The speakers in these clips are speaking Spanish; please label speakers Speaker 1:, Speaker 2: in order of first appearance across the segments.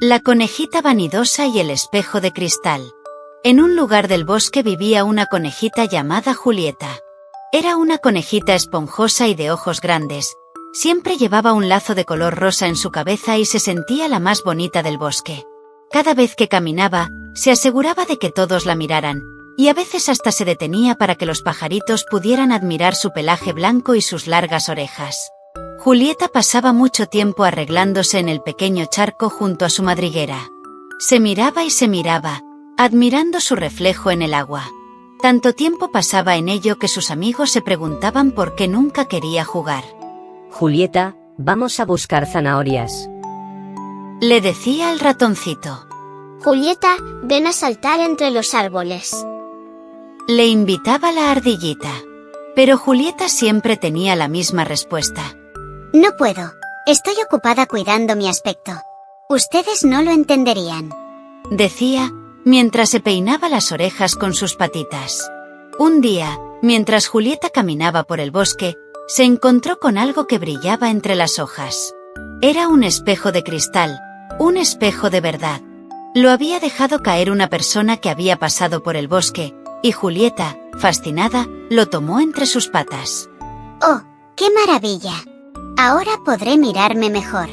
Speaker 1: La conejita vanidosa y el espejo de cristal. En un lugar del bosque vivía una conejita llamada Julieta. Era una conejita esponjosa y de ojos grandes. Siempre llevaba un lazo de color rosa en su cabeza y se sentía la más bonita del bosque. Cada vez que caminaba, se aseguraba de que todos la miraran, y a veces hasta se detenía para que los pajaritos pudieran admirar su pelaje blanco y sus largas orejas. Julieta pasaba mucho tiempo arreglándose en el pequeño charco junto a su madriguera. Se miraba y se miraba, admirando su reflejo en el agua. Tanto tiempo pasaba en ello que sus amigos se preguntaban por qué nunca quería jugar.
Speaker 2: Julieta, vamos a buscar zanahorias.
Speaker 1: Le decía el ratoncito.
Speaker 3: Julieta, ven a saltar entre los árboles.
Speaker 1: Le invitaba la ardillita. Pero Julieta siempre tenía la misma respuesta.
Speaker 4: No puedo. Estoy ocupada cuidando mi aspecto. Ustedes no lo entenderían.
Speaker 1: Decía, mientras se peinaba las orejas con sus patitas. Un día, mientras Julieta caminaba por el bosque, se encontró con algo que brillaba entre las hojas. Era un espejo de cristal, un espejo de verdad. Lo había dejado caer una persona que había pasado por el bosque, y Julieta, fascinada, lo tomó entre sus patas.
Speaker 4: ¡Oh, qué maravilla! Ahora podré mirarme mejor,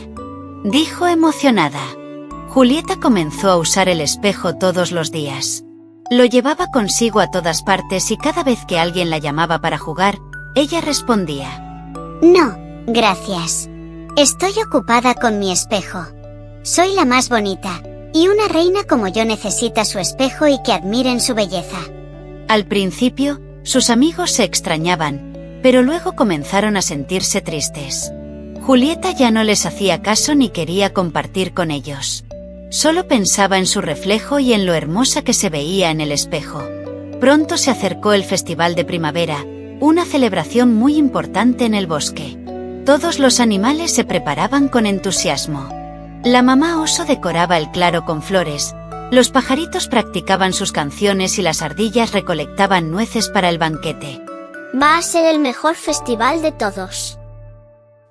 Speaker 1: dijo emocionada. Julieta comenzó a usar el espejo todos los días. Lo llevaba consigo a todas partes y cada vez que alguien la llamaba para jugar, ella respondía.
Speaker 4: No, gracias. Estoy ocupada con mi espejo. Soy la más bonita, y una reina como yo necesita su espejo y que admiren su belleza.
Speaker 1: Al principio, sus amigos se extrañaban, pero luego comenzaron a sentirse tristes. Julieta ya no les hacía caso ni quería compartir con ellos. Solo pensaba en su reflejo y en lo hermosa que se veía en el espejo. Pronto se acercó el Festival de Primavera, una celebración muy importante en el bosque. Todos los animales se preparaban con entusiasmo. La mamá oso decoraba el claro con flores, los pajaritos practicaban sus canciones y las ardillas recolectaban nueces para el banquete.
Speaker 3: Va a ser el mejor festival de todos,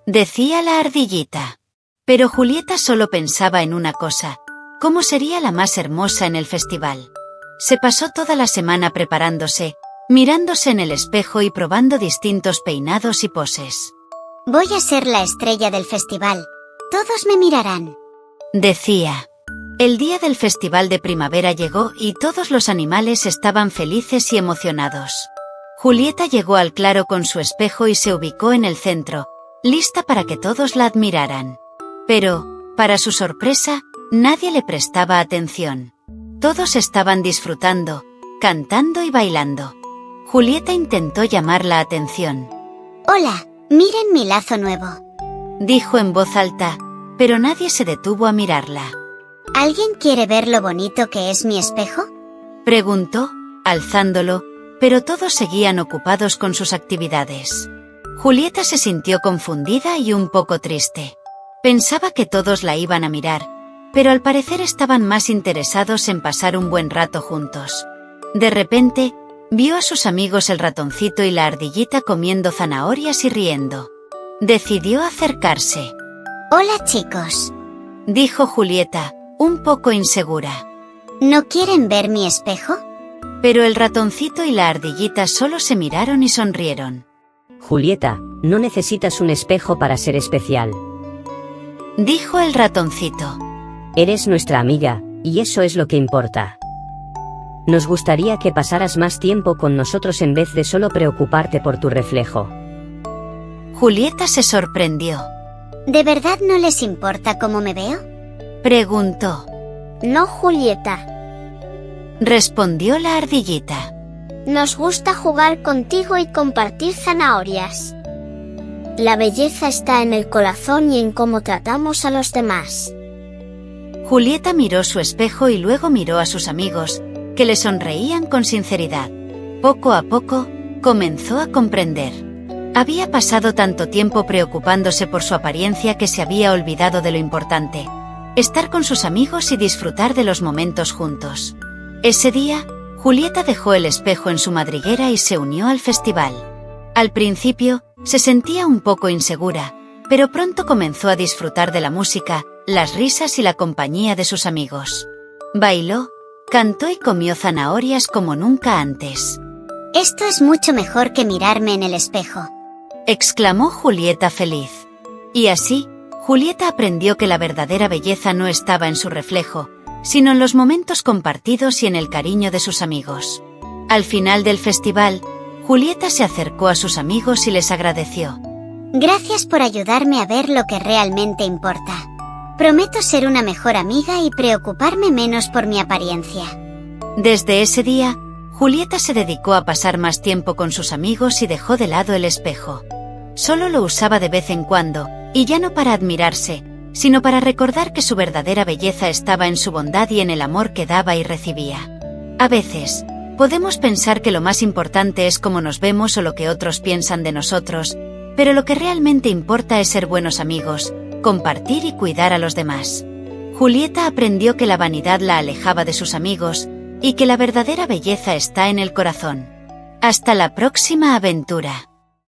Speaker 1: decía la ardillita. Pero Julieta solo pensaba en una cosa, cómo sería la más hermosa en el festival. Se pasó toda la semana preparándose, mirándose en el espejo y probando distintos peinados y poses.
Speaker 4: Voy a ser la estrella del festival. Todos me mirarán,
Speaker 1: decía. El día del Festival de Primavera llegó y todos los animales estaban felices y emocionados. Julieta llegó al claro con su espejo y se ubicó en el centro, lista para que todos la admiraran. Pero, para su sorpresa, nadie le prestaba atención. Todos estaban disfrutando, cantando y bailando. Julieta intentó llamar la atención.
Speaker 4: Hola, miren mi lazo nuevo,
Speaker 1: dijo en voz alta, pero nadie se detuvo a mirarla.
Speaker 4: ¿Alguien quiere ver lo bonito que es mi espejo?
Speaker 1: Preguntó, alzándolo, pero todos seguían ocupados con sus actividades. Julieta se sintió confundida y un poco triste. Pensaba que todos la iban a mirar, pero al parecer estaban más interesados en pasar un buen rato juntos. De repente, vio a sus amigos el ratoncito y la ardillita comiendo zanahorias y riendo. Decidió acercarse.
Speaker 4: Hola chicos,
Speaker 1: dijo Julieta, un poco insegura.
Speaker 4: ¿No quieren ver mi espejo?
Speaker 1: Pero el ratoncito y la ardillita solo se miraron y sonrieron.
Speaker 2: Julieta, no necesitas un espejo para ser especial,
Speaker 1: dijo el ratoncito.
Speaker 2: Eres nuestra amiga, y eso es lo que importa. Nos gustaría que pasaras más tiempo con nosotros en vez de solo preocuparte por tu reflejo.
Speaker 1: Julieta se sorprendió.
Speaker 4: ¿De verdad no les importa cómo me veo?
Speaker 1: Preguntó.
Speaker 3: No, Julieta.
Speaker 1: Respondió la ardillita.
Speaker 3: Nos gusta jugar contigo y compartir zanahorias. La belleza está en el corazón y en cómo tratamos a los demás.
Speaker 1: Julieta miró su espejo y luego miró a sus amigos, que le sonreían con sinceridad. Poco a poco, comenzó a comprender. Había pasado tanto tiempo preocupándose por su apariencia que se había olvidado de lo importante: estar con sus amigos y disfrutar de los momentos juntos. Ese día, Julieta dejó el espejo en su madriguera y se unió al festival. Al principio, se sentía un poco insegura, pero pronto comenzó a disfrutar de la música, las risas y la compañía de sus amigos. Bailó, cantó y comió zanahorias como nunca antes.
Speaker 4: Esto es mucho mejor que mirarme en el espejo,
Speaker 1: exclamó Julieta feliz. Y así, Julieta aprendió que la verdadera belleza no estaba en su reflejo, sino en los momentos compartidos y en el cariño de sus amigos. Al final del festival, Julieta se acercó a sus amigos y les agradeció.
Speaker 4: Gracias por ayudarme a ver lo que realmente importa. Prometo ser una mejor amiga y preocuparme menos por mi apariencia.
Speaker 1: Desde ese día, Julieta se dedicó a pasar más tiempo con sus amigos y dejó de lado el espejo. Solo lo usaba de vez en cuando, y ya no para admirarse, sino para recordar que su verdadera belleza estaba en su bondad y en el amor que daba y recibía. A veces, podemos pensar que lo más importante es cómo nos vemos o lo que otros piensan de nosotros, pero lo que realmente importa es ser buenos amigos, compartir y cuidar a los demás. Julieta aprendió que la vanidad la alejaba de sus amigos, y que la verdadera belleza está en el corazón. Hasta la próxima aventura.